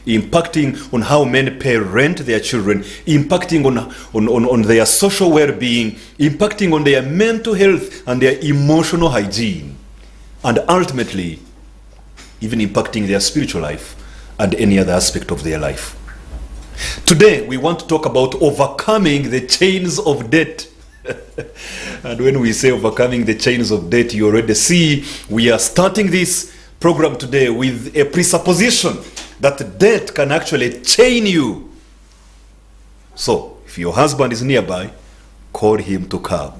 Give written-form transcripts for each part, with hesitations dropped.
impacting on how men parent their children, impacting on their social well-being, impacting on their mental health and their emotional hygiene, and ultimately even impacting their spiritual life and any other aspect of their life. Today we want to talk about overcoming the chains of debt. And when we say overcoming the chains of debt, you already see we are starting this program today with a presupposition that debt can actually chain you. So if your husband is nearby, call him to come.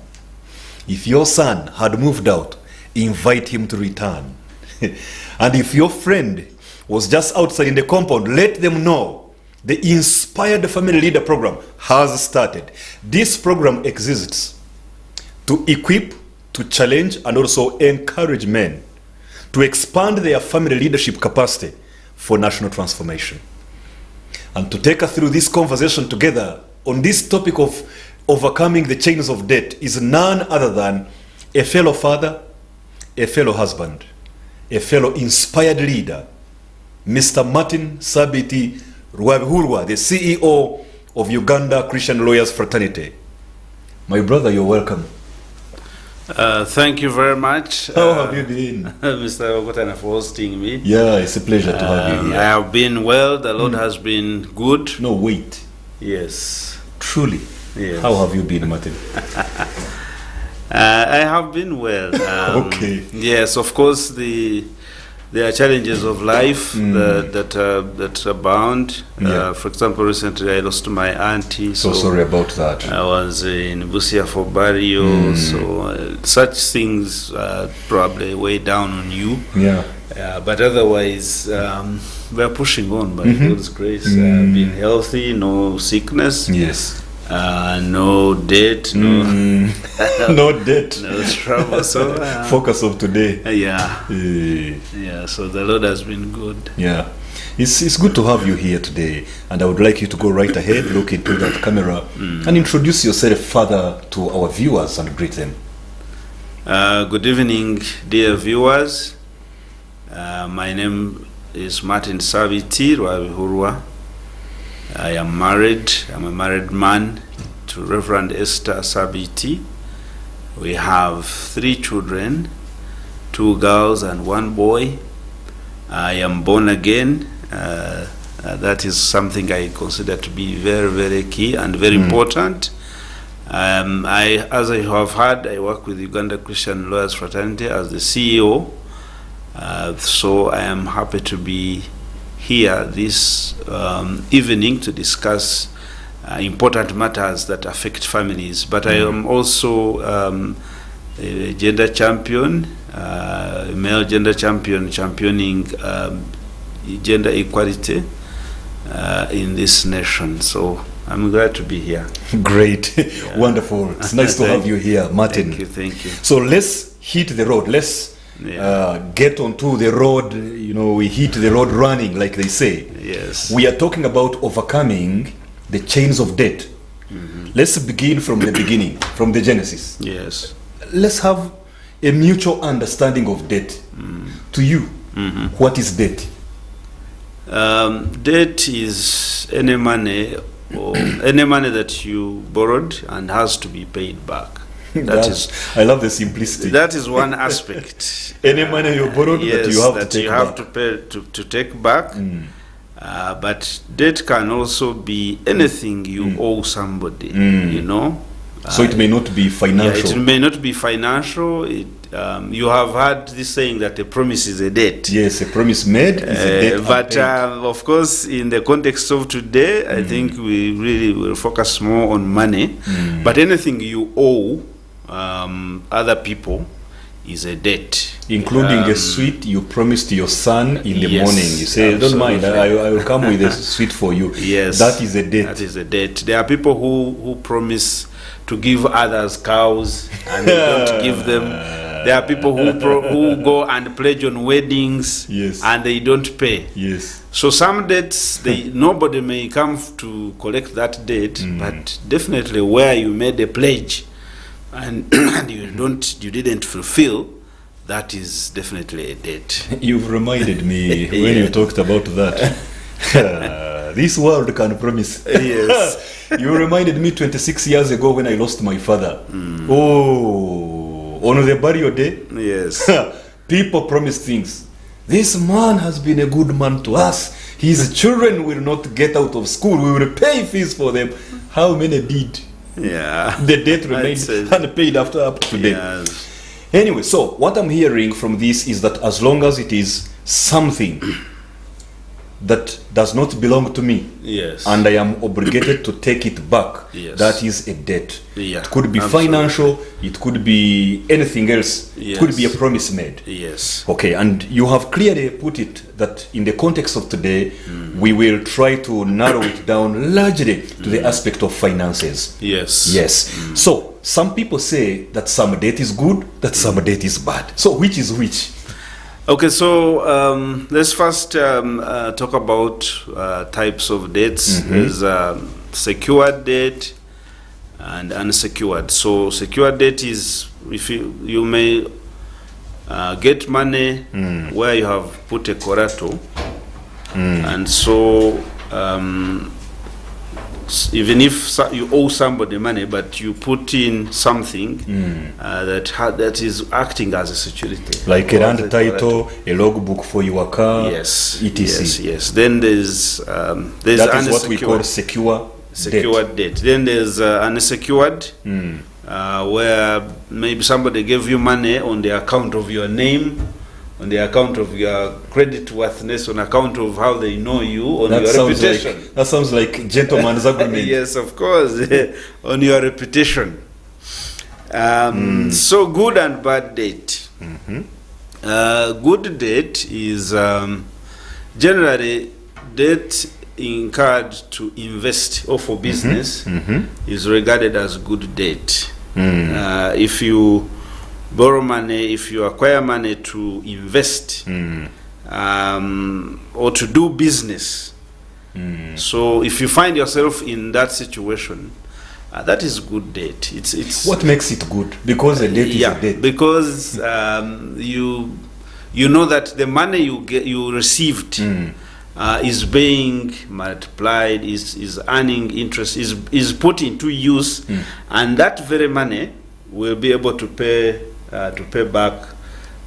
If your son had moved out, invite him to return. And if your friend was just outside in the compound, let them know the Inspired Family Leader program has started. This program exists to equip, to challenge, and also encourage men to expand their family leadership capacity for national transformation. And to take us through this conversation together on this topic of overcoming the chains of debt is none other than a fellow father, a fellow husband, a fellow inspired leader, Mr. Martin Sabiiti, the CEO of Uganda Christian Lawyers Fraternity. My brother, you're welcome. Thank you very much. How have you been? Mr. Bakutana, for hosting me. Yeah, it's a pleasure to have you here. I have been well. The Lord has been good. No, wait. Yes. Truly. Yes. How have you been, Martin? I have been well. Okay. Yes, of course, there are challenges of life that abound. Yeah. For example, recently I lost my auntie. So sorry about that. I was in Busia for burial, so such things probably weigh down on you. Yeah. But otherwise, we are pushing on by God's grace. Being healthy, no sickness. Yes. No debt, no debt, no trouble. So focus of today. Yeah. So the Lord has been good. Yeah, it's good to have you here today, and I would like you to go right ahead, look into that camera, and introduce yourself further to our viewers and greet them. Good evening, dear viewers. My name is Martin Sabiiti. I am married. I'm a married man to Reverend Esther Sabiiti. We have 3 children, 2 girls and 1 boy. I am born again. That is something I consider to be very, very key and very important. As I have heard, I work with Uganda Christian Lawyers Fraternity as the CEO. So I am happy to be here this evening to discuss important matters that affect families. But I am also a gender champion, male gender champion, championing gender equality in this nation. So I'm glad to be here. Great. Yeah. Wonderful. It's nice to have you here, Martin. Thank you. So let's hit the road. Let's get onto the road. We hit the road running, like they say. Yes. We are talking about overcoming the chains of debt. Let's begin from the beginning, from the Genesis. Yes. Let's have a mutual understanding of debt. To you, what is debt? Debt is any money that you borrowed and has to be paid back. I love the simplicity. That is one aspect. Any money you borrowed that you have to pay to take back. But debt can also be anything you owe somebody. So it may not be financial. It may not be financial. You have heard this saying that a promise is a debt. Yes, a promise made is a debt. But of course, in the context of today, I think we really will focus more on money. But anything you owe other people is a debt. Including a sweet you promised your son in the morning. You say, don't mind, I will come with a sweet for you. Yes. That is a debt. That is a debt. There are people who promise to give others cows and they don't give them. There are people who go and pledge on weddings and they don't pay. Yes. So some debts, nobody may come to collect that debt, but definitely where you made a pledge and you didn't fulfill, that is definitely a debt. You've reminded me when you talked about that. This world can promise. Yes. You reminded me 26 years ago when I lost my father. Oh, on the burial day, Yes. people promise things. This man has been a good man to us. His children will not get out of school. We will pay fees for them. How many did? Yeah. The debt remained unpaid up to date. Yes. Anyway, so what I'm hearing from this is that as long as it is something that does not belong to me, Yes. and I am obligated to take it back, Yes. that is a debt. Yeah, It could be absolutely. financial, it could be anything else, it could be a Yes. promise made. Yes. Okay, and you have clearly put it that in the context of today, we will try to narrow it down largely to the aspect of finances. Yes. Yes. So some people say that some debt is good, that some debt is bad. So which is which? Okay, so let's first talk about types of debts. There's secured debt and unsecured. So secured debt is if you may get money where you have put a collateral, and so even if you owe somebody money, but you put in something that is acting as a security, Like a or as land collateral. title, a logbook for your car, Yes, etc. yes, yes. Then there's That is what we call secure secured debt. Then there's unsecured, where maybe somebody gave you money on the account of your name, on the account of your credit worthiness, on account of how they know you, on That your sounds reputation. like that sounds like gentleman's agreement. Yes, of course, on your reputation. So good and bad debt. Good debt is generally debt incurred to invest or for business is regarded as good debt. If you borrow money, if you acquire money to invest or to do business, so if you find yourself in that situation, that is good debt. It's What makes it good? Because a debt is a debt. because you know that the money you received is being multiplied, is earning interest, is put into use, and that very money will be able to pay back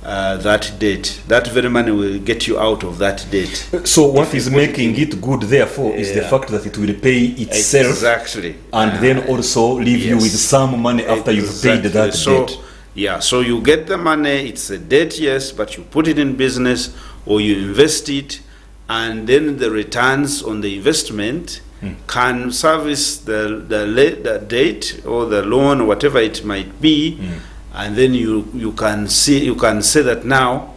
that debt. That very money will get you out of that debt. So what is making it good, therefore, is the fact that it will pay itself, Exactly. and then also leave you with some money after you've paid that debt. Yeah, so you get the money, it's a debt, yes, but you put it in business or you invest it, and then the returns on the investment can service the debt or the loan or whatever it might be, and then you can say that now,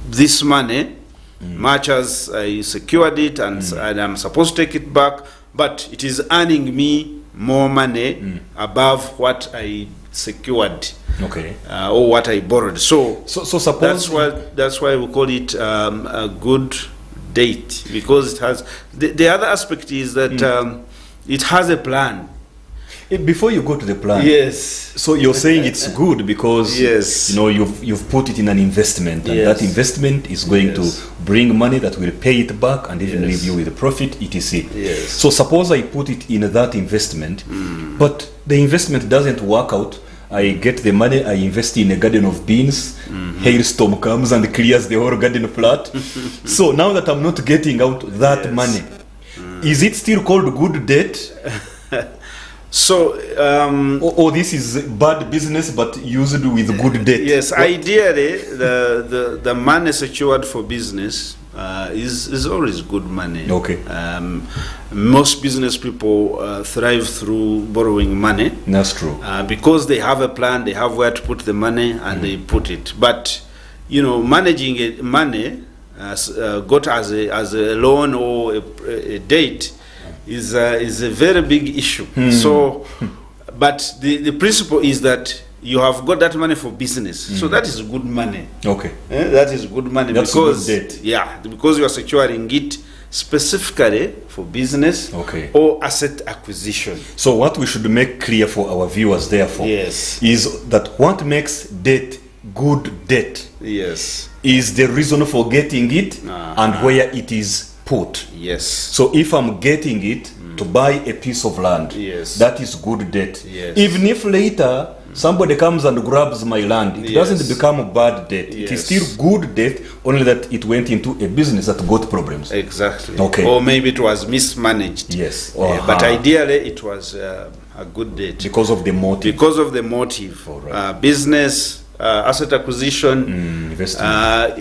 this money, much as I secured it and I'm supposed to take it back, but it is earning me more money above what I secured, Okay. or what I borrowed. So suppose that's why we call it a good debt, because it has the other aspect is that it has a plan. Before you go to the plan, Yes. so you're saying it's good because Yes. you've put it in an investment, and Yes. that investment is going to bring money that will pay it back and even Yes. leave you with a profit, etc. Yes. So suppose I put it in that investment, but the investment doesn't work out. I get the money, I invest in a garden of beans, hailstorm comes and clears the whole garden flat. So now that I'm not getting out that Yes. money, is it still called good debt? So Or this is bad business but used with good debt? yes, ideally the money secured for business is always good money. Okay. Most business people thrive through borrowing money. That's true. Because they have a plan, they have where to put the money, and they put it. But managing money got as a loan or a debt is a very big issue. So, but the principle is that you have got that money for business, so that is good money. Okay. That is good money. That's because good debt. Yeah, because you are securing it specifically for business, Okay. or asset acquisition. So what we should make clear for our viewers, therefore, Yes. is that what makes debt good debt Yes. is the reason for getting it and where it is put. Yes. So if I'm getting it to buy a piece of land, Yes. that is good debt. Yes. Even if later somebody comes and grabs my land, it Yes. doesn't become a bad debt. It is still good debt, only that it went into a business that got problems. Exactly. Okay. Or maybe it was mismanaged. Yes. But ideally, it was a good debt. Because of the motive. Because of the motive. All right. Business, asset acquisition, investment.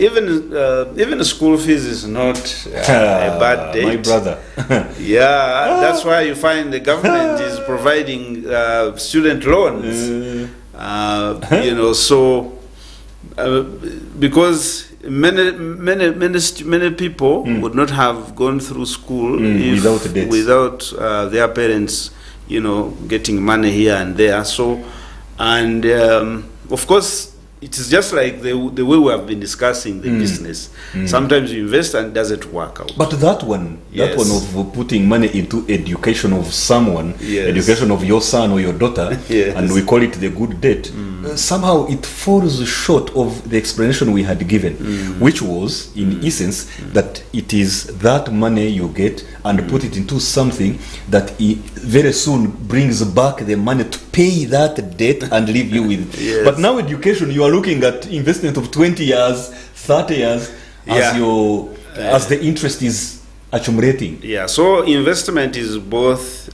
even school fees is not a bad debt. My brother. Yeah, that's why you find the government is providing student loans. Because many people would not have gone through school without their parents, getting money here and there. So, and of course, it is just like the way we have been discussing the business. Sometimes you invest and it doesn't work out. But that one of putting money into education of someone, education of your son or your daughter, and we call it the good debt, somehow it falls short of the explanation we had given, which was, in essence, that it is that money you get and put it into something that very soon brings back the money to pay that debt and leave you with. But now education, you are looking at investment of 20 years, 30 years, as the interest is accumulating. Yeah, so investment is both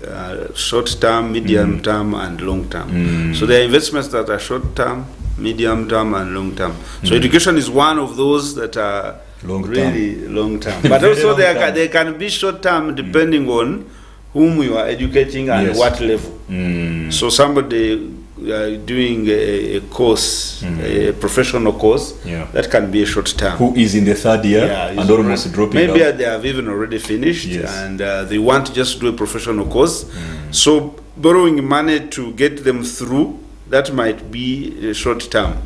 short-term, medium-term, and long-term. So there are investments that are short-term, medium-term, and long-term. So education is one of those that are really long-term. But also they can be short-term depending on whom you are educating and what level. So somebody doing a course, a professional course, that can be a short term. Who is in the third year and almost dropping out. Maybe they have even already finished and they want to just do a professional course. So borrowing money to get them through, that might be a short term.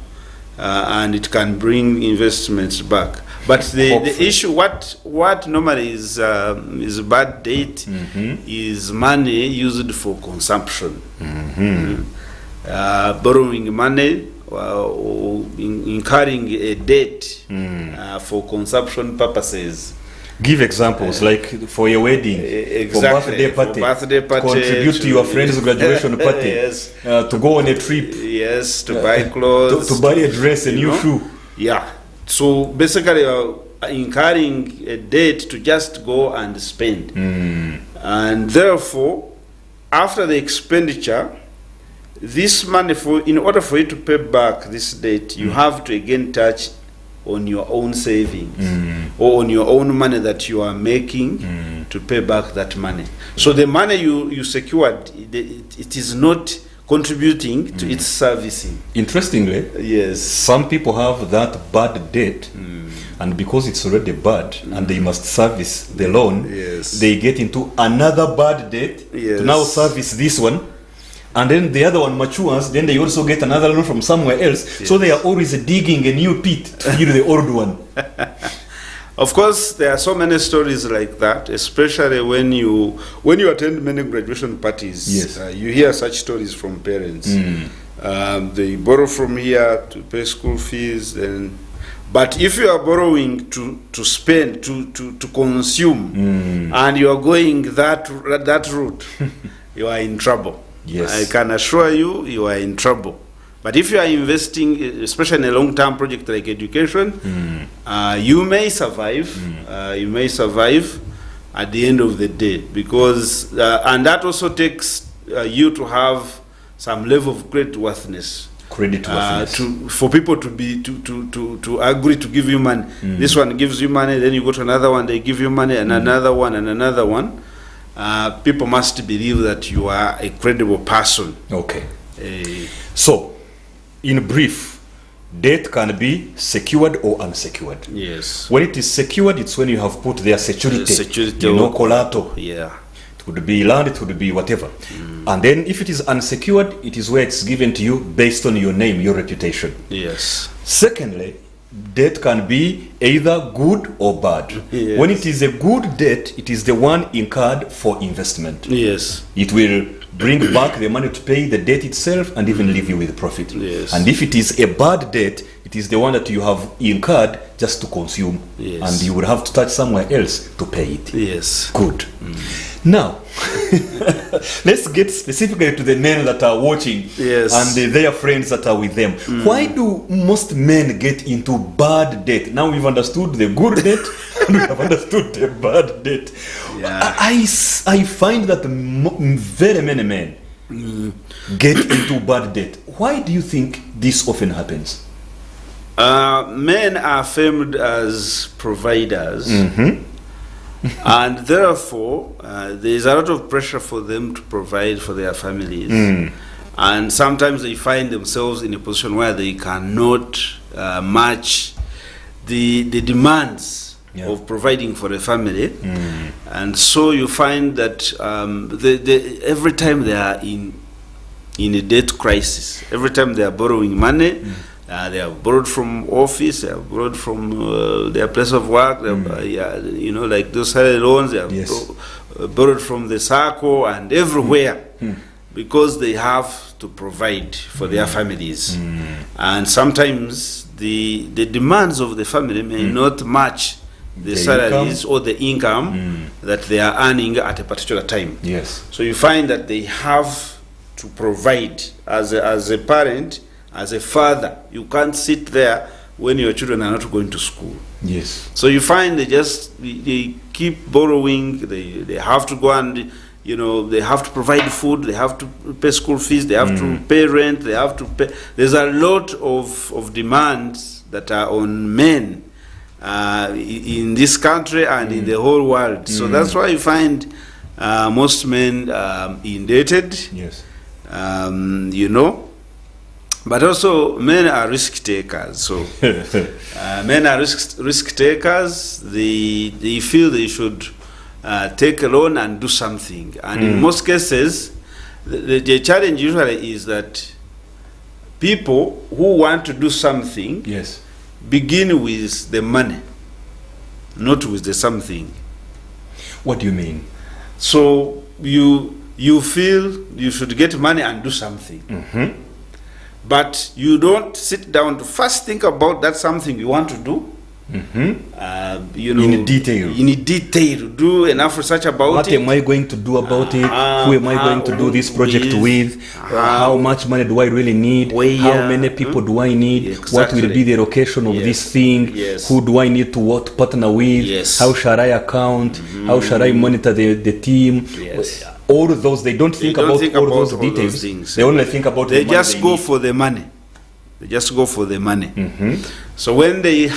And it can bring investments back. But the issue, what normally is a bad debt is money used for consumption. Borrowing money or incurring a debt for consumption purposes. Give examples, like for your wedding, for birthday party, contribute to your friend's graduation party, to go on a trip, to buy clothes, to buy a dress, a new shoe. Yeah. So basically, incurring a debt to just go and spend, and therefore, after the expenditure, this money, in order for you to pay back this debt, you have to again touch on your own savings or on your own money that you are making to pay back that money. So the money you secured, it is not contributing to its servicing. Interestingly, some people have that bad debt, and because it's already bad and they must service the loan, they get into another bad debt to now service this one. And then the other one matures, then they also get another loan from somewhere else. So they are always digging a new pit to fill the old one. Of course, there are so many stories like that, especially when you attend many graduation parties. You hear such stories from parents. They borrow from here to pay school fees. But if you are borrowing to spend, to consume, and you are going that route, you are in trouble. I can assure you, you are in trouble. But if you are investing, especially in a long-term project like education, you may survive. You may survive at the end of the day, because and that also takes you to have some level of creditworthiness. For people to agree to give you money. This one gives you money, then you go to another one, they give you money, and another one, and another one. People must believe that you are a credible person. So, in brief, debt can be secured or unsecured. When it is secured, it's when you have put their security, collateral. It could be land, it could be whatever. And then if it is unsecured, it is where it's given to you based on your name, your reputation. Secondly, debt can be either good or bad. When it is a good debt, it is the one incurred for investment. It will bring back the money to pay the debt itself and even leave you with profit. And if it is a bad debt, it is the one that you have incurred just to consume. Yes. And you would have to touch somewhere else to pay it. Yes. Good. Now, let's get specifically to the men that are watching and their friends that are with them. Why do most men get into bad debt? Now we've understood the good debt and we have understood the bad debt. Yeah. I find that very many men get into bad debt. Why do you think this often happens? Men are famed as providers. And therefore, there is a lot of pressure for them to provide for their families. And sometimes they find themselves in a position where they cannot match the demands of providing for a family. And so you find that every time they are in a debt crisis, every time they are borrowing money, they have borrowed from office, they have borrowed from their place of work, you know, like those salary loans, they have borrowed from the SACCO and everywhere because they have to provide for their families. And sometimes the demands of the family may not match the salaries or the income that they are earning at a particular time. Yes. So you find that they have to provide as a parent. As a father, you can't sit there when your children are not going to school. Yes. So you find they keep borrowing. They have to go and, you know, they have to provide food. They have to pay school fees. They have to pay rent. They have to pay. There's a lot of demands that are on men in this country and in the whole world. So that's why you find most men indebted. Yes. You know. But also, men are risk takers. So, men are risk takers. They feel they should take a loan and do something. And in most cases, the challenge usually is that people who want to do something begin with the money, not with the something. What do you mean? So you feel you should get money and do something. But you don't sit down to first think about that something you want to do. You know, in detail. In detail, do enough research about what it. What am I going to do about it? Who am I going to do this project with? How much money do I really need? How many people do I need? Exactly. What will be the location of this thing? Who do I need to partner with? How shall I account? How shall I monitor the team? All of those, they don't think about all those details. They only think about they just go for the money. They just go for the money. So when they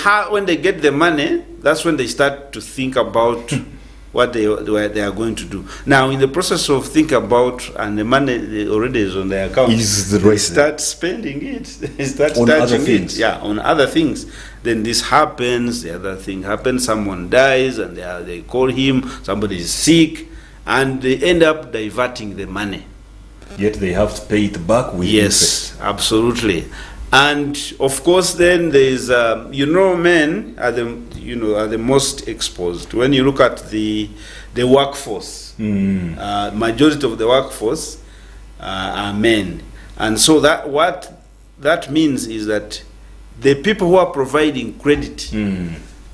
get the money, that's when they start to think about what they are going to do. Now, in the process of thinking about, and the money already is on their account, they start spending it. They start on touching other things. It. Yeah, on other things. Then this happens. The other thing happens. Someone dies, and they call him. Somebody is sick. And they end up diverting the money. Yet they have to pay it back with interest. Absolutely. And of course, then there is, men are the most exposed. When you look at the workforce, majority of the workforce are men, and so what that means is that the people who are providing credit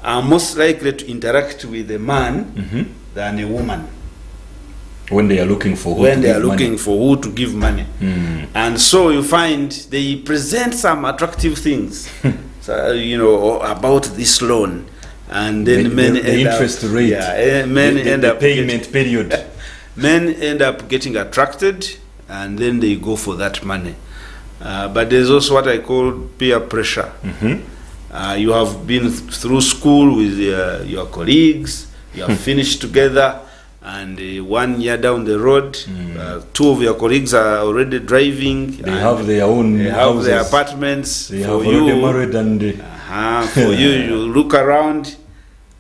are most likely to interact with a man than a woman. When they are looking for who to give money. And so you find they present some attractive things about this loan, and then the interest rate, men end up payment period. Men end up getting attracted, and then they go for that money. But there's also what I call peer pressure. You have been through school with your colleagues, you have finished together, and 1 year down the road, two of your colleagues are already driving. They have their own houses. Their apartments. They have already married and... for you look around,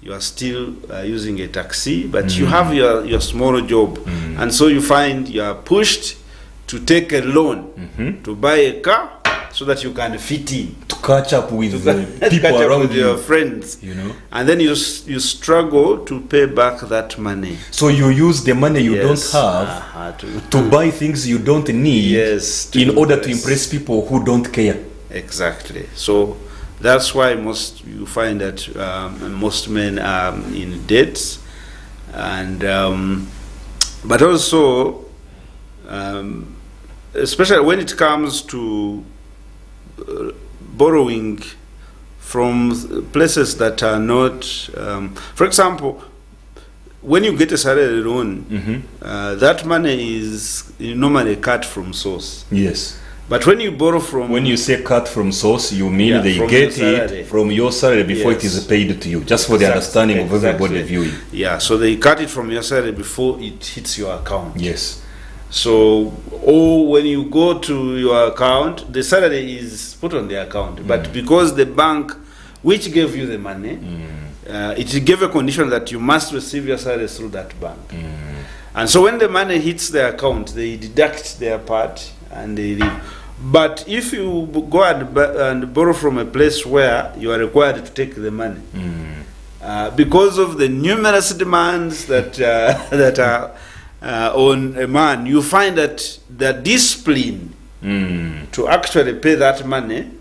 you are still using a taxi, but you have your small job. And so you find you are pushed to take a loan to buy a car so that you can fit in. To catch up with the people around you. Your friends. And then you struggle to pay back that money. So you use the money you don't have to buy things you don't need in order to impress people who don't care. Exactly. So That's why you find that most men are in debts, and but also especially when it comes to borrowing from places that are not, for example, when you get a salary loan, that money is normally cut from source. Yes. But when you borrow from... When you say cut from source, you mean they get it from your salary before it is paid to you, just for the understanding of everybody viewing. Yeah, so they cut it from your salary before it hits your account. Yes. So, or when you go to your account, the salary is put on the account. But because the bank, which gave you the money, it gave a condition that you must receive your salary through that bank. And so when the money hits the account, they deduct their part and they leave. But if you go and borrow from a place where you are required to take the money, because of the numerous demands that that are on a man, you find that the discipline to actually pay that money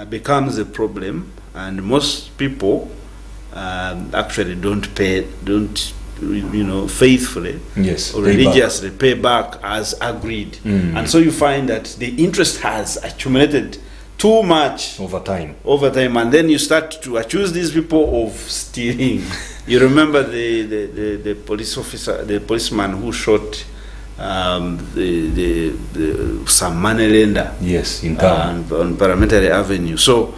becomes a problem, and most people actually don't pay, faithfully, or religiously pay back as agreed. And so you find that the interest has accumulated too much over time, and then you start to accuse these people of stealing. You remember the police officer, the policeman who shot some money lender, yes, in town, on Parliamentary Avenue. So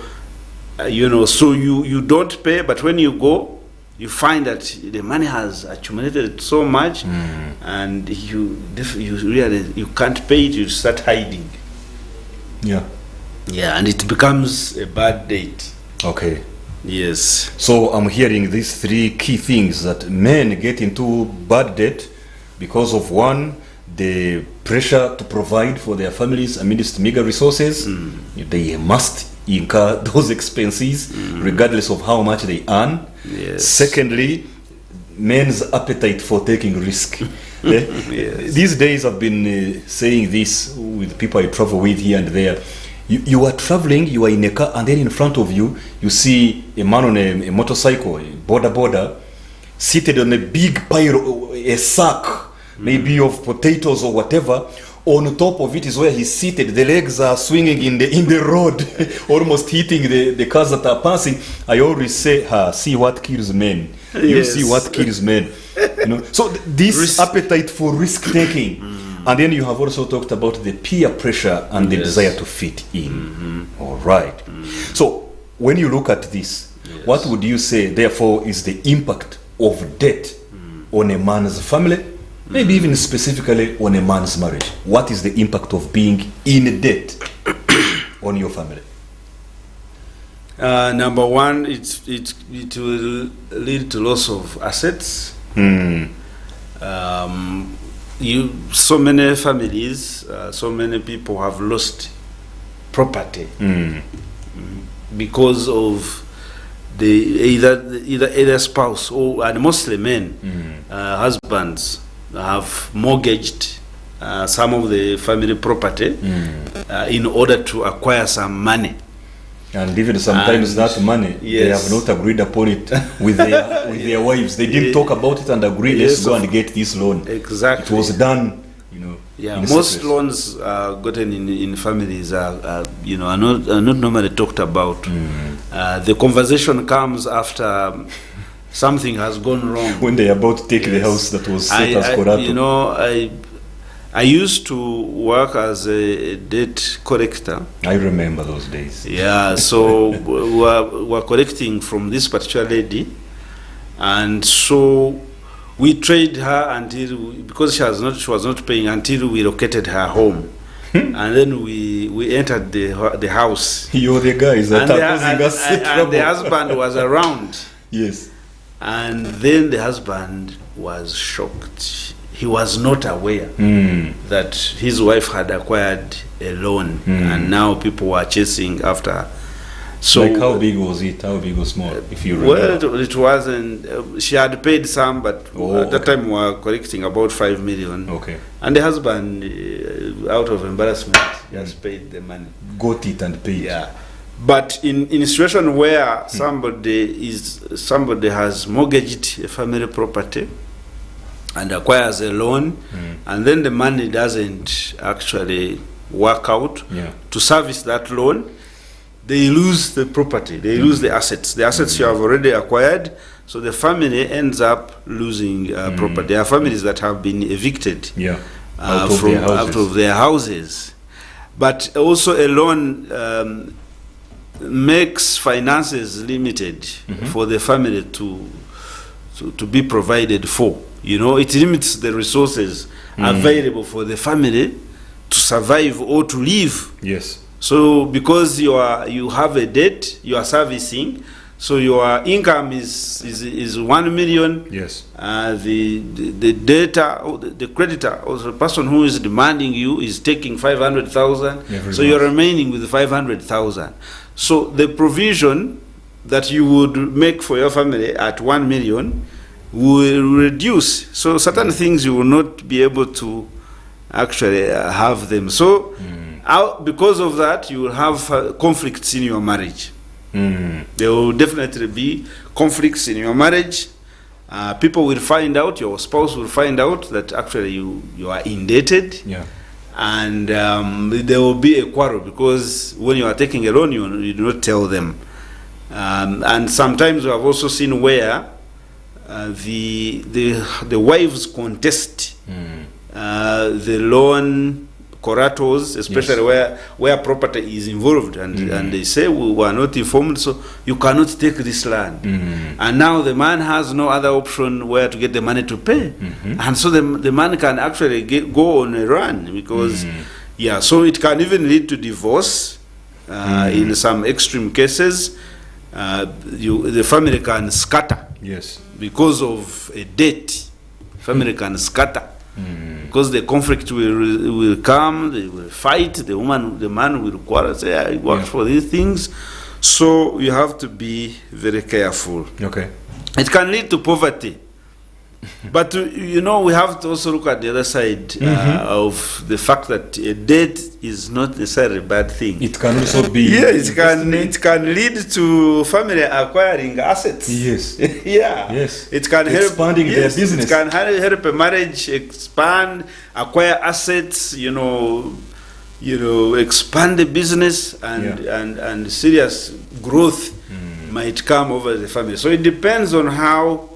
so you don't pay, but when you go, you find that the money has accumulated so much, and you realize you can't pay it. You start hiding. Yeah, and it becomes a bad date. Okay. Yes. So I'm hearing these three key things that men get into bad debt because of: one, the pressure to provide for their families amidst meager resources. They must incur those expenses regardless of how much they earn. Yes. Secondly, men's appetite for taking risk. Yes. These days I've been saying this with people I travel with here and there. You are traveling, you are in a car, and then in front of you, you see a man on a motorcycle, a border, seated on a big pile, a sack, maybe of potatoes or whatever. On top of it is where he's seated. The legs are swinging in the road, almost hitting the cars that are passing. I always say, see what kills men. Yes. You see what kills men. So this appetite for risk taking. And then you have also talked about the peer pressure and the desire to fit in. All right. So when you look at this, what would you say, therefore, is the impact of debt on a man's family? Maybe even specifically on a man's marriage. What is the impact of being in debt on your family? Number one, it will lead to loss of assets. So many families, so many people have lost property because of either spouse and mostly men, husbands have mortgaged some of the family property in order to acquire some money. And even sometimes that money, they have not agreed upon it with their wives. They didn't talk about it and agree, let's go and get this loan. Exactly. It was done, most loans gotten in families are not normally talked about. The conversation comes after something has gone wrong. When they are about to take the house that was set as collateral. I used to work as a debt collector. I remember those days. Yeah, so we were collecting from this particular lady, and so we traded her because she was not paying until we located her home. And then we entered the house. You're the guys that are causing us trouble. And the husband was around. Yes. And then the husband was shocked. He was not aware that his wife had acquired a loan, and now people were chasing after her. So, like, how big was it? How big or small? If you remember. Well, it wasn't. She had paid some, but at that time we were collecting about 5 million. Okay. And the husband, out of embarrassment, just paid the money. Got it and paid. Yeah. But in a situation where somebody has mortgaged a family property and acquires a loan, and then the money doesn't actually work out to service that loan, they lose the property, they lose the assets. The assets you have already acquired, so the family ends up losing property. There are families that have been evicted out of their houses. But also a loan makes finances limited for the family to be provided for. You know, it limits the resources available for the family to survive or to live. Yes. So because you have a debt you are servicing, so your income is 1 million. Yes. The debtor, or the creditor, or the person who is demanding you is taking 500,000. So you're remaining with 500,000. So the provision that you would make for your family at 1 million will reduce. So certain things you will not be able to actually have them. So because of that, you will have conflicts in your marriage. There will definitely be conflicts in your marriage. People will find out, your spouse will find out that actually you are indebted. Yeah. And there will be a quarrel because when you are taking a loan, you do not tell them. And sometimes we have also seen where the wives contest the loan collaterals, especially where property is involved, and they say we were not informed, so you cannot take this land. And now the man has no other option where to get the money to pay, and so the man can actually go on a run because so it can even lead to divorce. In some extreme cases, the family can scatter. Yes, because of a debt, family can scatter. Because the conflict will come, they will fight, the man will quarrel, say, I work for these things. So you have to be very careful. Okay. It can lead to poverty. But, you know, we have to also look at the other side of the fact that a debt is not necessarily a bad thing. It can also be... it can lead to family acquiring assets. Yes. Yes. It can help... Expanding their business. It can help a marriage expand, acquire assets, you know, expand the business, and serious growth might come over the family. So it depends on how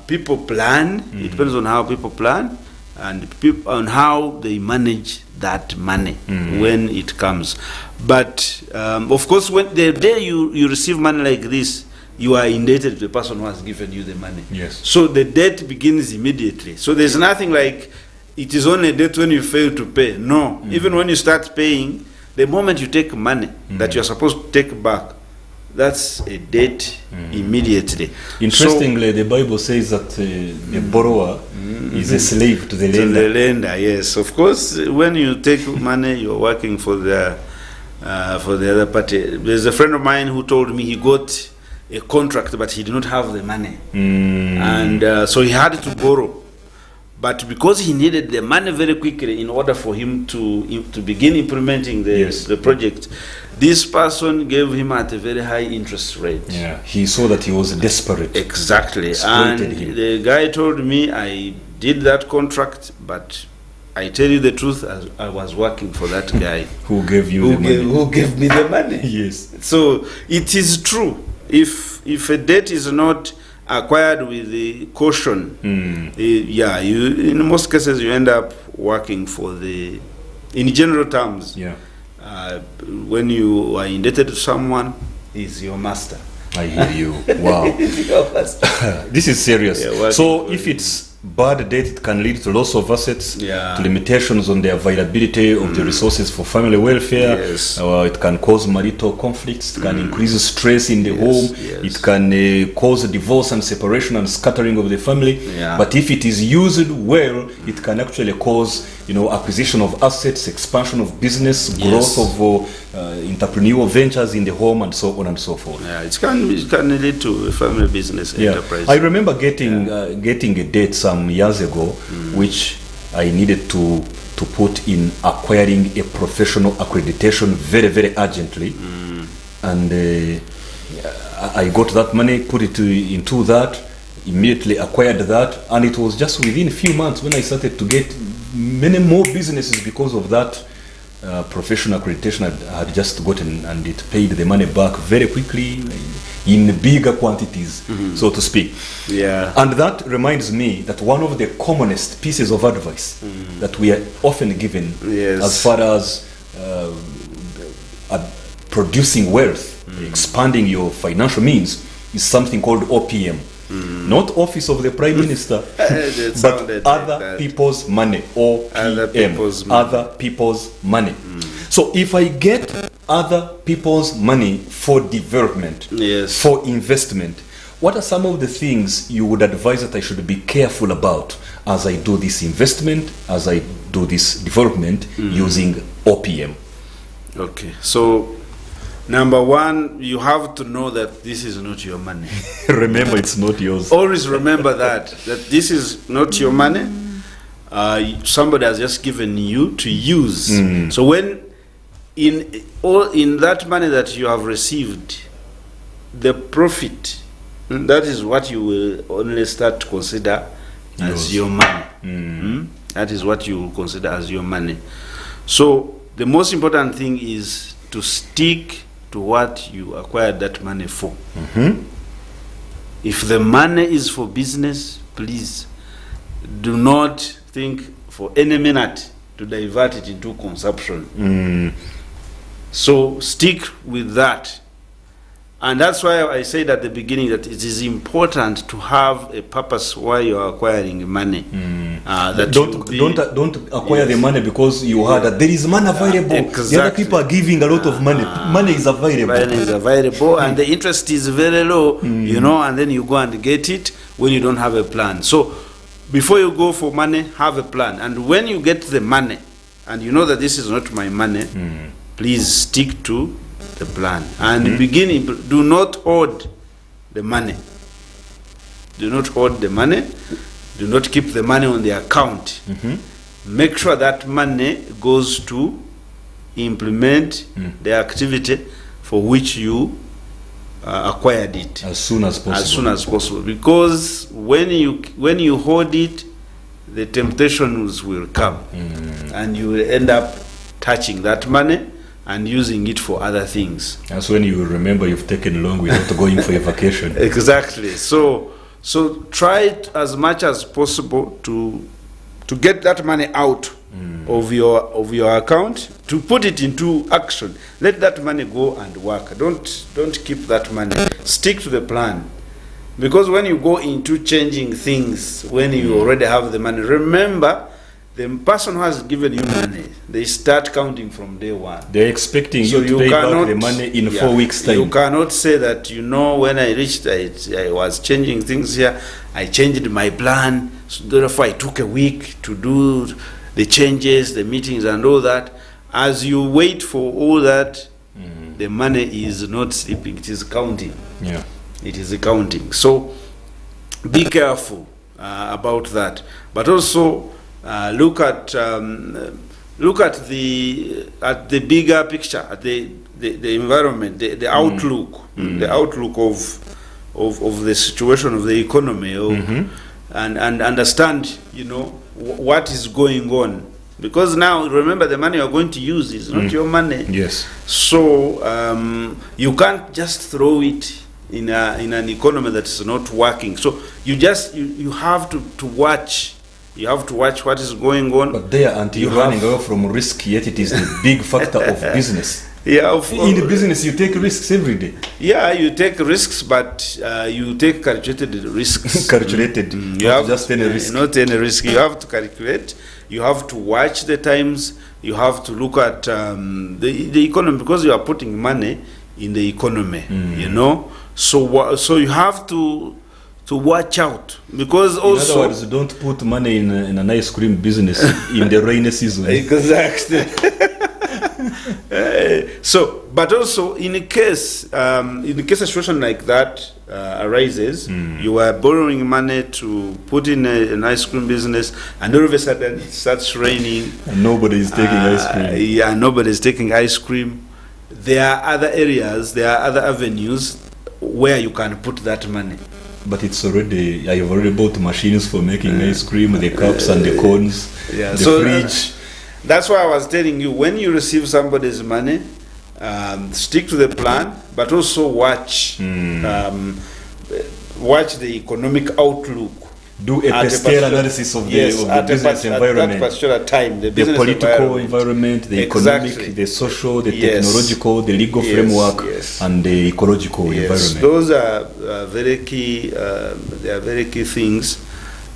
people plan. It depends on how people plan and on how they manage that money when it comes. But of course, when the day you receive money like this, you are indebted to the person who has given you the money. Yes. So the debt begins immediately. So there's nothing like it is only a debt when you fail to pay. No. Even when you start paying, the moment you take money that you're supposed to take back, that's a debt immediately. Interestingly, the Bible says that the borrower is a slave to the lender. To the lender, yes. Of course, when you take money, you're working for the other party. There's a friend of mine who told me he got a contract, but he did not have the money, and so he had to borrow. But because he needed the money very quickly in order for him to begin implementing the project, this person gave him at a very high interest rate. Yeah, he saw that he was desperate. Exactly. And the guy told me, I did that contract, but I tell you the truth, I was working for that guy. Who gave you the money? Who gave me the money. Yes. So it is true. If a debt is not acquired with the caution, in most cases you end up working for in general terms, when you are indebted to someone, is your master. I hear you. Wow. This is serious. So if it's bad debt, it can lead to loss of assets, to limitations on the availability of the resources for family welfare. Yes. It can cause marital conflicts, it can increase stress in the home, it can cause divorce and separation and scattering of the family. But if it is used well, it can actually cause acquisition of assets, expansion of business, growth of entrepreneurial ventures in the home, and so on and so forth. It can lead to a family business enterprise. I remember getting a debt some years ago, which I needed to put in acquiring a professional accreditation very, very urgently. and I got that money, put it into that, immediately acquired that, and it was just within a few months when I started to get many more businesses because of that professional accreditation I had just gotten, and it paid the money back very quickly in bigger quantities, so to speak. Yeah. And that reminds me that one of the commonest pieces of advice that we are often given as far as producing wealth, expanding your financial means, is something called OPM. Not Office of the Prime Minister, but other people's money. OPM, other people's money. So if I get other people's money for development, for investment, what are some of the things you would advise that I should be careful about as I do this investment, as I do this development using OPM? Okay, so number one, you have to know that this is not your money. Remember, it's not yours. Always remember that this is not your money. Somebody has just given you to use. So when in that money that you have received, the profit, that is what you will only start to consider as your money. That is what you will consider as your money. So the most important thing is to stick to what you acquired that money for. If the money is for business, please do not think for any minute to divert it into consumption. So stick with that. And that's why I said at the beginning that it is important to have a purpose why you are acquiring money. That don't acquire the money because you heard that there is money available. Exactly. The other people are giving a lot of money. Money is available. Money is available, and the interest is very low. You know, and then you go and get it when you don't have a plan. So before you go for money, have a plan. And when you get the money, and you know that this is not my money, please stick to the plan. And beginning, do not hoard the money. Do not hoard the money. Do not keep the money on the account. Make sure that money goes to implement the activity for which you acquired it as soon as possible. As soon as possible, because when you hoard it, the temptations will come, and you will end up touching that money and using it for other things. That's when you will remember you've taken long without going for a vacation. Exactly. So try as much as possible to get that money out of your account, to put it into action. Let that money go and work. Don't keep that money. Stick to the plan. Because when you go into changing things, when you already have the money, remember, the person who has given you money, they start counting from day one. They're expecting you to pay back the money in 4 weeks' time. You cannot say that, when I reached, I was changing things here, I changed my plan, so therefore I took a week to do the changes, the meetings and all that. As you wait for all that, the money is not sleeping, it is counting. Yeah. It is counting. So be careful about that. But also, look at the bigger picture, at the environment, the outlook, the outlook of the situation of the economy, and understand, what is going on. Because now, remember, the money you're going to use is not your money. Yes. So you can't just throw it in an economy that is not working. So you have to watch. You have to watch what is going on. But there, until you're running away from risk, yet it is the big factor of business. Yeah, in the business, you take risks every day. Yeah, you take risks, but you take calculated risks. Calculated, not just any risk. Not any risk. You have to calculate. You have to watch the times. You have to look at the economy, because you are putting money in the economy. So you have to watch out, because also, in other words, don't put money in an ice cream business in the rainy season. Exactly. But also in case a situation like that arises, you are borrowing money to put in an ice cream business, and all of a sudden it starts raining, and nobody is taking ice cream. Yeah, nobody is taking ice cream. there are other areas, there are other avenues where you can put that money. But it's already, I have already bought machines for making ice cream, the cups and the cones, the fridge. That's why I was telling you, when you receive somebody's money, stick to the plan, but also watch the economic outlook. Do a pestel analysis of the business environment. At that particular time, the political environment, the economic, the social, the technological, the legal framework, and the ecological environment. Those are very key. They are very key things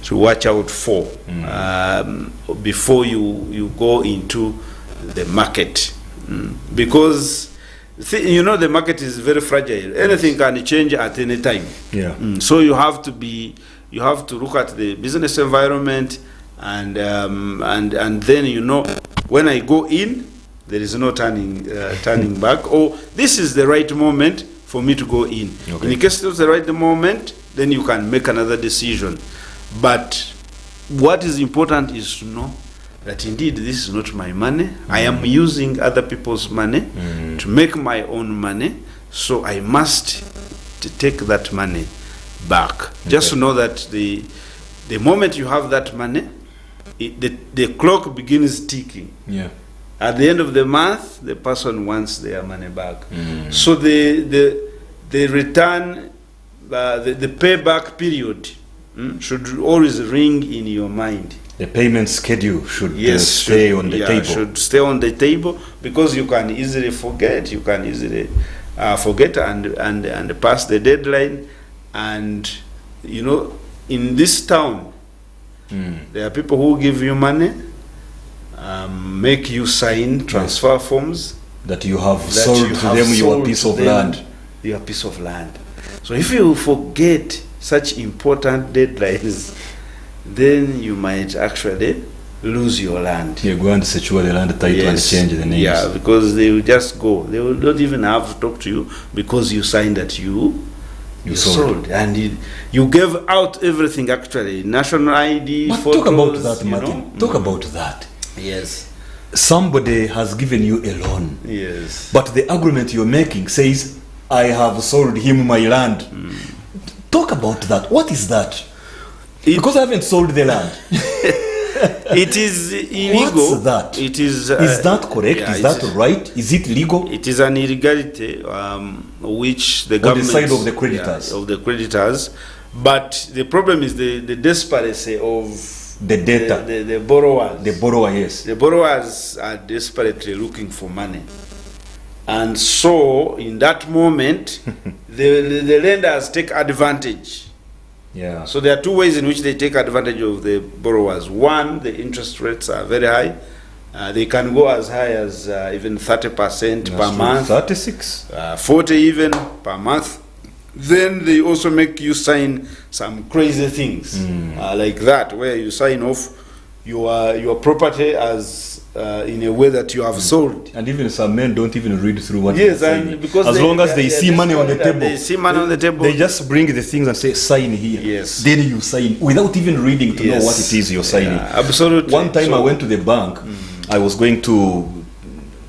to watch out for before you go into the market, because the market is very fragile. Anything can change at any time. So you have to look at the business environment, and then when I go in, there is no turning back. Or this is the right moment for me to go in. In case it's the right moment, then you can make another decision. But what is important is to know that indeed this is not my money. I am using other people's money to make my own money, so I must take that money back. Just to know that the moment you have that money, the clock begins ticking. At the end of the month, the person wants their money back. So the return, the payback period should always ring in your mind. The payment schedule should stay on the table. Should stay on the table, because you can easily forget. You can easily forget and pass the deadline. And in this town, there are people who give you money, make you sign transfer forms that you have sold to them your piece of land. Your piece of land. So if you forget such important deadlines, then you might actually lose your land. You go and secure the land title and change the names. Yeah, because they will just go. They will not even have to talk to you, because you signed that you sold. And you gave out everything, actually. National ID, but photos. Talk about that, Martin. Talk about that. Yes. Somebody has given you a loan. Yes. But the agreement you're making says, I have sold him my land. Talk about that. What is that? Because I haven't sold the land. It is illegal. What's that? It is. Is that correct? Is that right? Is it legal? It is an illegality which the government, on the side of the creditors. But the problem is the desperation of the debtor, the borrowers. The borrower, yes. The borrowers are desperately looking for money, and so in that moment, the lenders take advantage. Yeah. So there are two ways in which they take advantage of the borrowers. One, the interest rates are very high. They can go as high as even 30% per month. 36. 40 even per month. Then they also make you sign some crazy things like that, where you sign off your property as in a way that you have sold. And even some men don't even read through what you're signing. Because as long as they see money on the table. They see money on the table. They just bring the things and say, sign here. Yes. Then you sign without even reading to know what it is you're signing. Absolutely. One time I went to the bank. I was going to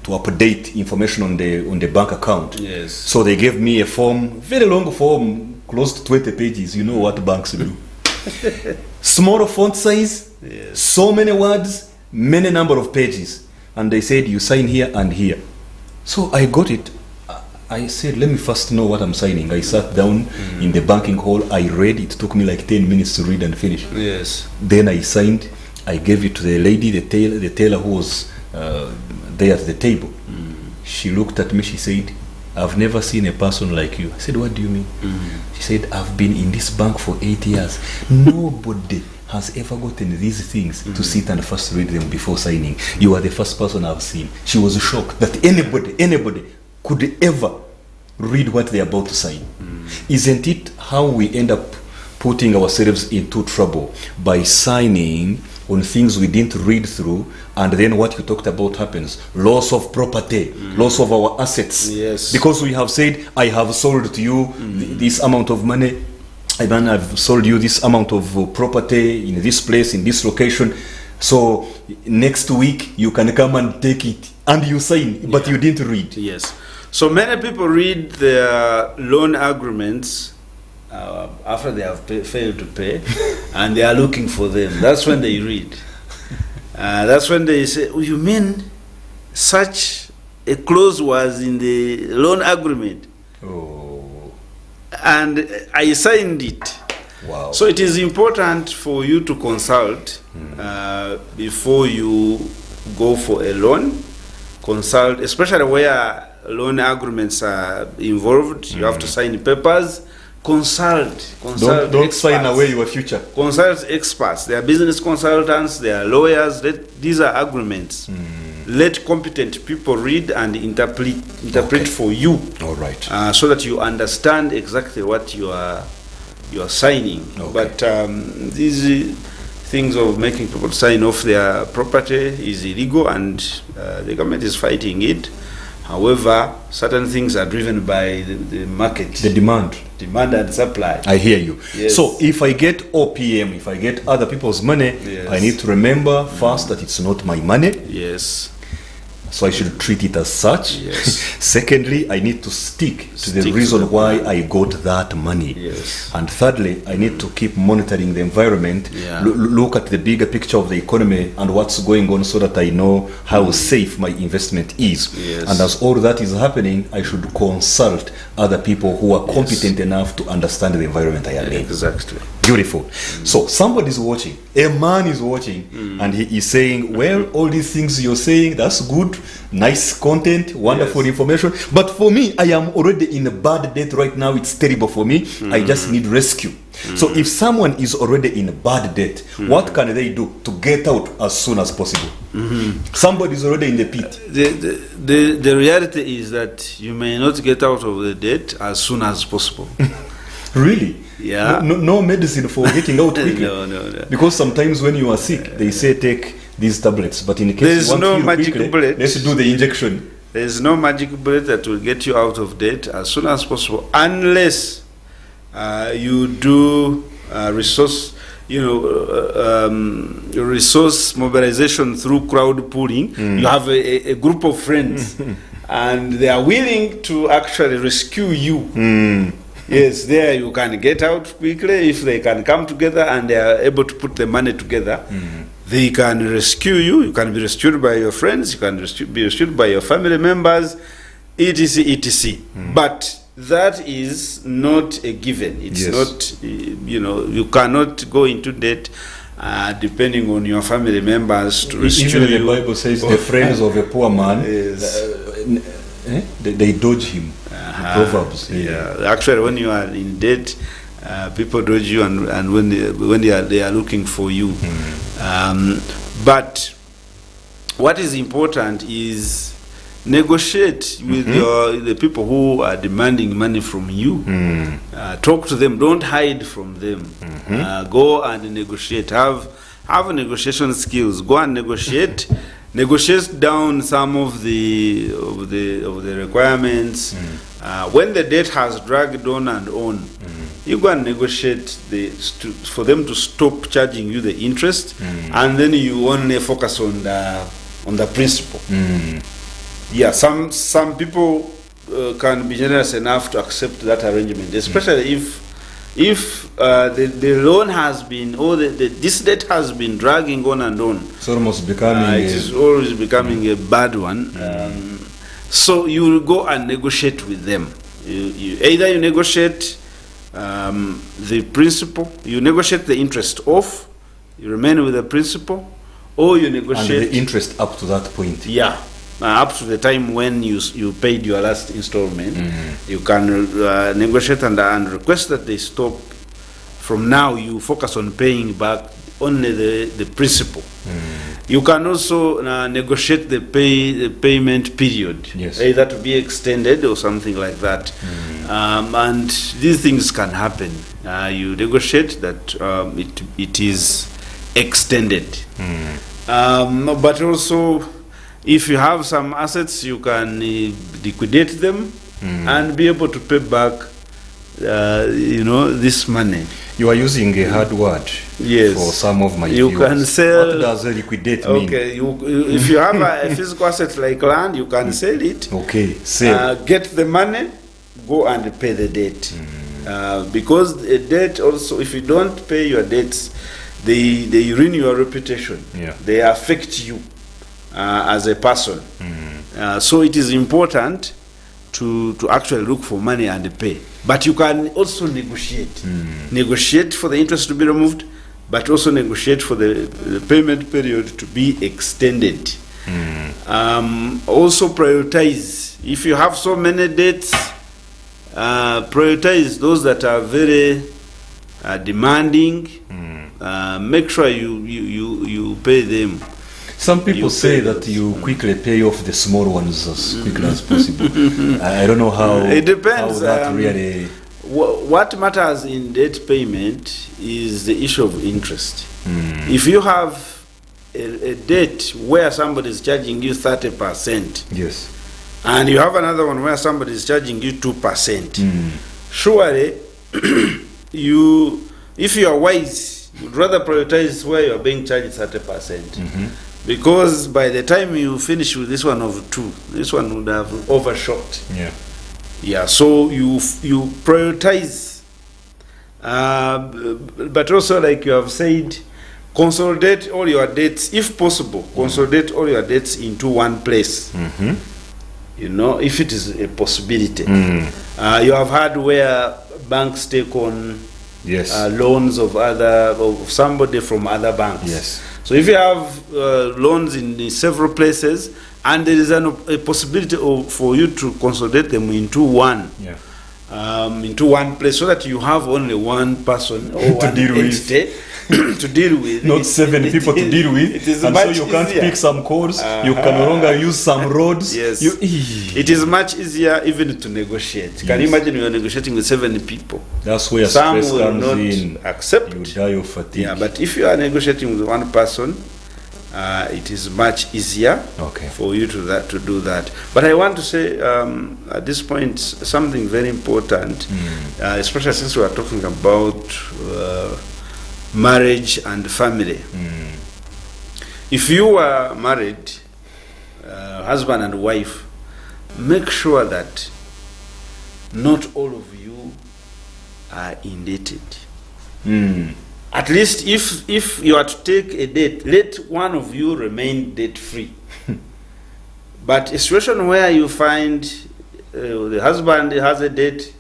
update information on the bank account. Yes. So they gave me a form, very long form, close to 20 pages. You know what banks do. Small font size, so many words, many number of pages. And they said, you sign here and here. So I got it. I said, let me first know what I'm signing. I sat down in the banking hall. I read. It took me like 10 minutes to read and finish. Yes. Then I signed. I gave it to the lady, the tailor who was there at the table. She looked at me. She said, I've never seen a person like you. I said, what do you mean? She said, I've been in this bank for 8 years. Nobody has ever gotten these things to sit and first read them before signing. You are the first person I've seen. She was shocked that anybody could ever read what they're about to sign. Isn't it how we end up putting ourselves into trouble by signing on things we didn't read through, and then what you talked about happens? Loss of property, loss of our assets. Yes. Because we have said, I have sold to you this amount of money, I've sold you this amount of property in this place, in this location. So next week you can come and take it, and you sign, but you didn't read. Yes. So many people read their loan agreements after they have failed to pay, and they are looking for them. That's when they read. That's when they say, oh, you mean such a clause was in the loan agreement? Oh. And I signed it. Wow. So it is important for you to consult before you go for a loan. Consult, especially where loan agreements are involved. You have to sign the Consult. Don't sign away your future. Consult experts. They are business consultants. They are lawyers. These are agreements. Let competent people read and interpret for you. All right. So that you understand exactly what you are signing. Okay. But these things of making people sign off their property is illegal, and the government is fighting it. However, certain things are driven by the market. The demand And supply. I hear you. Yes. So if I get OPM, if I get other people's money, Yes. I need to remember first that it's not my money. Yes. So I should treat it as such. Yes. Secondly, I need to stick to the Stick to reason the why money. I got that money. Yes. And thirdly, I need to keep monitoring the environment, Yeah. look at the bigger picture of the economy and what's going on so that I know how safe my investment is. Yes. And as all that is happening, I should consult other people who are competent enough to understand the environment I am in. Exactly. Beautiful. So somebody's watching, a man is watching, and he is saying, well, all these things you're saying, that's good, nice content, wonderful information. But for me, I am already in a bad debt right now. It's terrible for me. I just need rescue. So if someone is already in a bad debt, what can they do to get out as soon as possible? Somebody is already in the pit. The reality is that you may not get out of the debt as soon as possible. Really? Yeah. No medicine for getting out quickly. No. Because sometimes when you are sick, they say take these tablets. But in case There's you want no to heal magic quickly, bullet. let's do the injection. There's no magic bullet that will get you out of debt as soon as possible, unless you do resource mobilization through crowd pooling. You have a group of friends, and they are willing to actually rescue you. Yes, there you can get out quickly if they can come together and they are able to put the money together. They can rescue you. You can be rescued by your friends. You can be rescued by your family members, etc., etc. But that is not a given. It's not, you cannot go into debt depending on your family members to rescue you. Even the Bible says the friends of a poor man, they dodge him. Proverbs. Yeah. Actually, when you are in debt, people dodge you, and when they are looking for you. But what is important is negotiate with the people who are demanding money from you. Talk to them. Don't hide from them. Go and negotiate. Have negotiation skills. Go and negotiate. Negotiate down some of the requirements. When the debt has dragged on and on, you go and negotiate for them to stop charging you the interest, and then you only focus on the principal. Yeah, some people can be generous enough to accept that arrangement, especially if the loan has been, or this debt has been dragging on and on. It's almost becoming it is always becoming a bad one. So you will go and negotiate with them. Either you negotiate the principal, you negotiate the interest off, you remain with the principal, or you negotiate and the interest up to that point. Yeah. Up to the time when you paid your last installment, you can negotiate and request that they stop. From now, you focus on paying back only the principal. You can also negotiate the payment period, either to be extended or something like that. And these things can happen. You negotiate that it is extended. But also, if you have some assets, you can liquidate them and be able to pay back, this money. You are using a hard word Yes. for some of my You viewers. can sell. What does liquidate mean? Okay, if you have a physical asset like land, you can sell it. Okay, sell. Get the money, go and pay the debt. Because the debt also, if you don't pay your debts, they ruin your reputation. Yeah. They affect you as a person. So it is important to actually look for money and pay. But you can also negotiate. Negotiate for the interest to be removed, but also negotiate for the payment period to be extended. Also prioritize. If you have so many debts, prioritize those that are very demanding. Make sure you pay them. Some people say that you quickly pay off the small ones as quickly as possible. I don't know how. It depends. How that really. What matters in debt payment is the issue of interest. If you have a debt where somebody is charging you 30%, yes, and you have another one where somebody is charging you 2%, surely if you are wise, you'd rather prioritize where you are being charged 30%. Because by the time you finish with this one of 2, this one would have overshot. Yeah, so you prioritize. But also, like you have said, consolidate all your debts, if possible. Consolidate all your debts into one place. You know, if it is a possibility. You have had where banks take on loans of somebody from other banks. Yes. So if you have loans in several places, and there is a possibility for you to consolidate them into one place, so that you have only one person or one entity to deal with. Not 7 people to deal with, and so you can't pick some codes. You can no longer use some roads. Yes. It is much easier even to negotiate. Can you imagine you are negotiating with 7 people? That's where some stress will comes not in. accept. You die of fatigue. Yeah, but if you are negotiating with one person, it is much easier for you to do that. But I want to say at this point something very important, especially since we are talking about marriage and family. If you are married, husband and wife, make sure that not all of you are indebted. At least if you are to take a debt, let one of you remain debt-free. But a situation where you find the husband has a debt,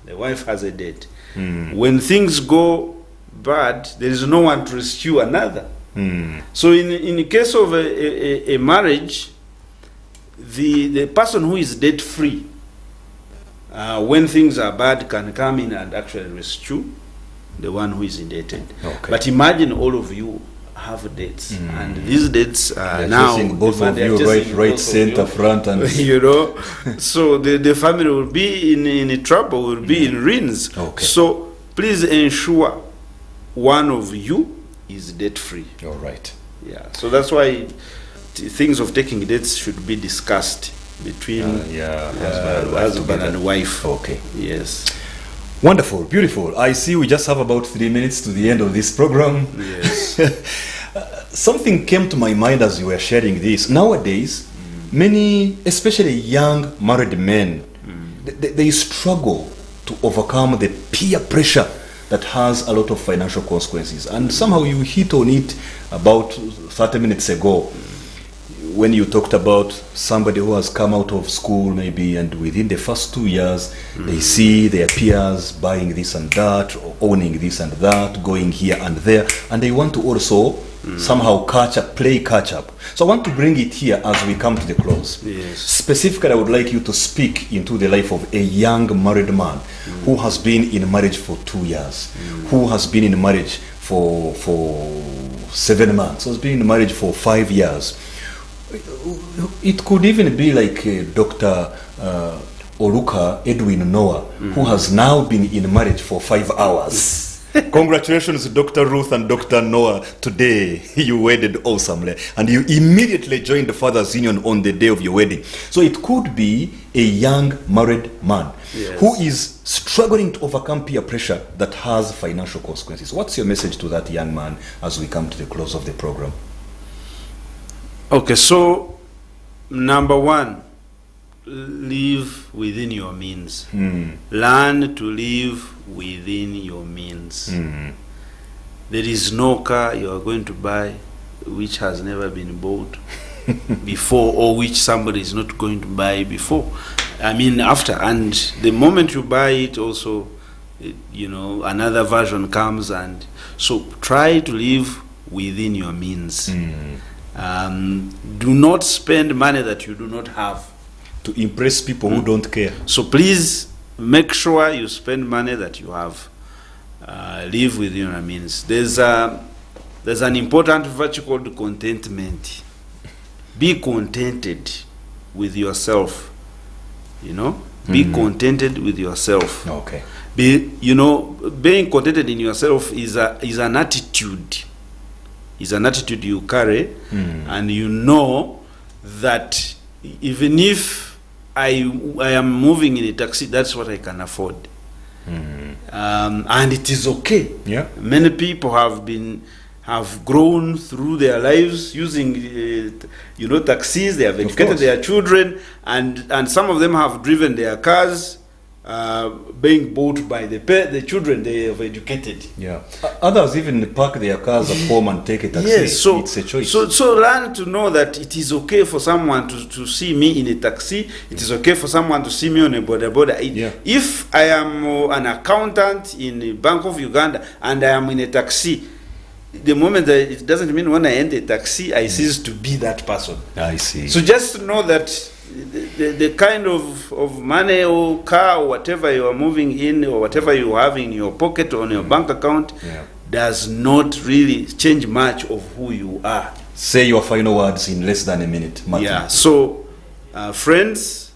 the wife has a debt, when things go bad, there is no one to rescue another. So in the case of a marriage, the person who is debt-free, when things are bad, can come in and actually rescue the one who is indebted. But imagine all of you have debts, and these debts are now both of you right center front, and you know, so the family will be in trouble, will be in ruins. So please ensure one of you is debt free. All right. Yeah. So that's why things of taking debts should be discussed between husband and wife. Okay. Yes. Wonderful, beautiful. I see we just have about 3 minutes to the end of this program. Yes. Something came to my mind as you were sharing this. Nowadays, many, especially young married men, they struggle to overcome the peer pressure that has a lot of financial consequences. And somehow you hit on it about 30 minutes ago when you talked about somebody who has come out of school maybe, and within the first 2 years, they see their peers buying this and that, or owning this and that, going here and there, and they want to also somehow play catch up. So I want to bring it here as we come to the close. Yes. Specifically, I would like you to speak into the life of a young married man who has been in marriage for 2 years, who has been in marriage for 7 months, who has been in marriage for 5 years. It could even be like Dr. Oluka Edwin Noah, who has now been in marriage for 5 hours. Congratulations, Dr. Ruth and Dr. Noah. Today you wedded awesomely, and you immediately joined the Father's Union on the day of your wedding. So it could be a young married man. Yes. who is struggling to overcome peer pressure that has financial consequences. What's your message to that young man as we come to the close of the program? Okay, so number one, live within your means. Learn to live within your means. There is no car you are going to buy which has never been bought before, or which somebody is not going to buy before. I mean, after. And the moment you buy it, also, you know, another version comes. And so try to live within your means. Do not spend money that you do not have To impress people who don't care. So please make sure you spend money that you have. Live within your means. There's an important virtue called contentment. Be contented with yourself. You know, be contented with yourself. Okay. Being contented in yourself is an attitude. Is an attitude you carry, and you know that even if I am moving in a taxi, that's what I can afford. And it is okay. Yeah. Many people have grown through their lives using taxis. They have educated their children, and some of them have driven their cars being bought by the children they have educated. Yeah. Others even park their cars at home and take a taxi. Yes, so it's a choice. So learn to know that it is okay for someone to see me in a taxi. It is okay for someone to see me on a border. If I am an accountant in the Bank of Uganda and I am in a taxi, the moment that it doesn't mean when I enter a taxi, I cease to be that person. I see. So just know that the kind of money or car or whatever you are moving in, or whatever you have in your pocket or on your bank account, does not really change much of who you are. Say your final words in less than a minute, Martin. Yeah. So, friends,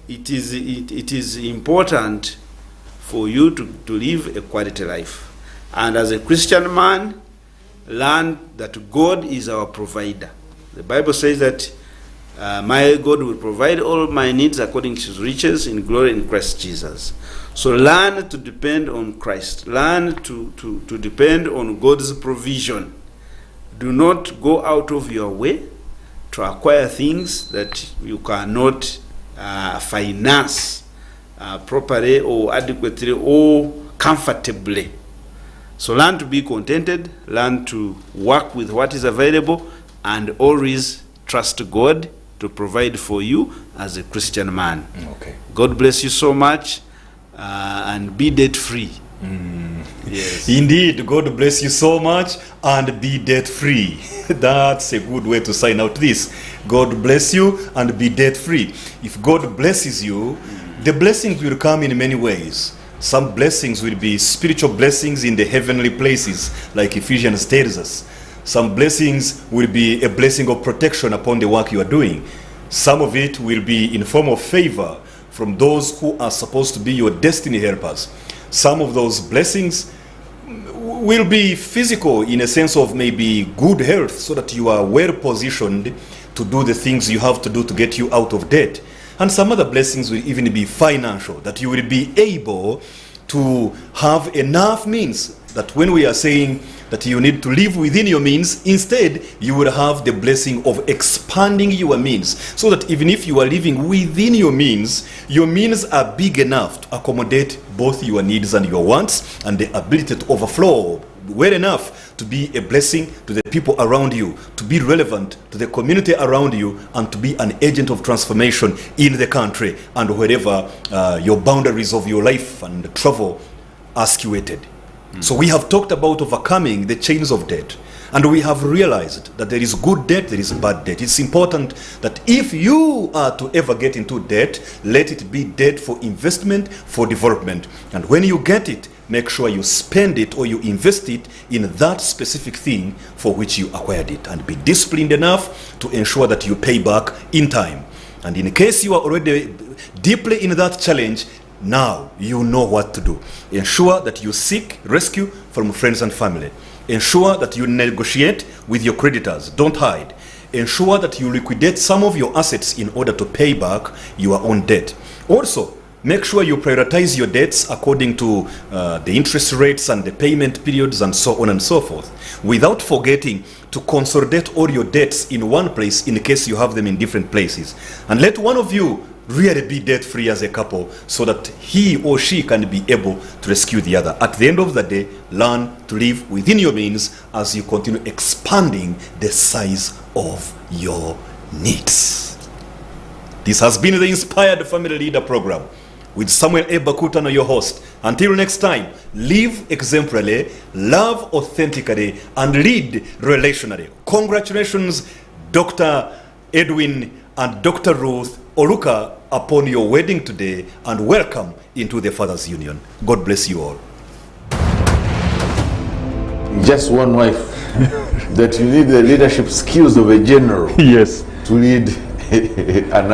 it is important for you to live a quality life, and as a Christian man, learn that God is our provider. The Bible says that my God will provide all my needs according to his riches in glory in Christ Jesus. So learn to depend on Christ. Learn to depend on God's provision. Do not go out of your way to acquire things that you cannot finance properly or adequately or comfortably. So learn to be contented, learn to work with what is available, and always trust God to provide for you as a Christian man. Okay. God bless you so much, and be debt free. Yes. Indeed, God bless you so much, and be debt free. That's a good way to sign out this. God bless you and be debt free. If God blesses you, the blessings will come in many ways. Some blessings will be spiritual blessings in the heavenly places, like Ephesians tells us. Some blessings will be a blessing of protection upon the work you are doing. Some of it will be in form of favor from those who are supposed to be your destiny helpers. Some of those blessings will be physical in a sense of maybe good health, so that you are well positioned to do the things you have to do to get you out of debt. And some other blessings will even be financial, that you will be able to have enough means, that when we are saying that you need to live within your means, instead you will have the blessing of expanding your means, so that even if you are living within your means are big enough to accommodate both your needs and your wants, and the ability to overflow well enough to be a blessing to the people around you, to be relevant to the community around you, and to be an agent of transformation in the country and wherever your boundaries of your life and travel are situated. So we have talked about overcoming the chains of debt, and we have realized that there is good debt, there is bad debt. It's important that if you are to ever get into debt, let it be debt for investment, for development. And when you get it, make sure you spend it or you invest it in that specific thing for which you acquired it, and be disciplined enough to ensure that you pay back in time. And in case you are already deeply in that challenge, now you know what to do. Ensure that you seek rescue from friends and family. Ensure that you negotiate with your creditors. Don't hide. Ensure that you liquidate some of your assets in order to pay back your own debt. Also, Make sure you prioritize your debts according to the interest rates and the payment periods and so on and so forth, without forgetting to consolidate all your debts in one place in case you have them in different places. And let one of you really be debt-free as a couple so that he or she can be able to rescue the other. At the end of the day, learn to live within your means as you continue expanding the size of your needs. This has been the Inspired Family Leader Program with Samuel A. Bakutana, your host. Until next time, live exemplarily, love authentically, and lead relationally. Congratulations, Dr. Edwin and Dr. Ruth Oruka, upon your wedding today, and welcome into the Fathers Union. God bless you all. Just one wife, that you need the leadership skills of a general. Yes. To lead an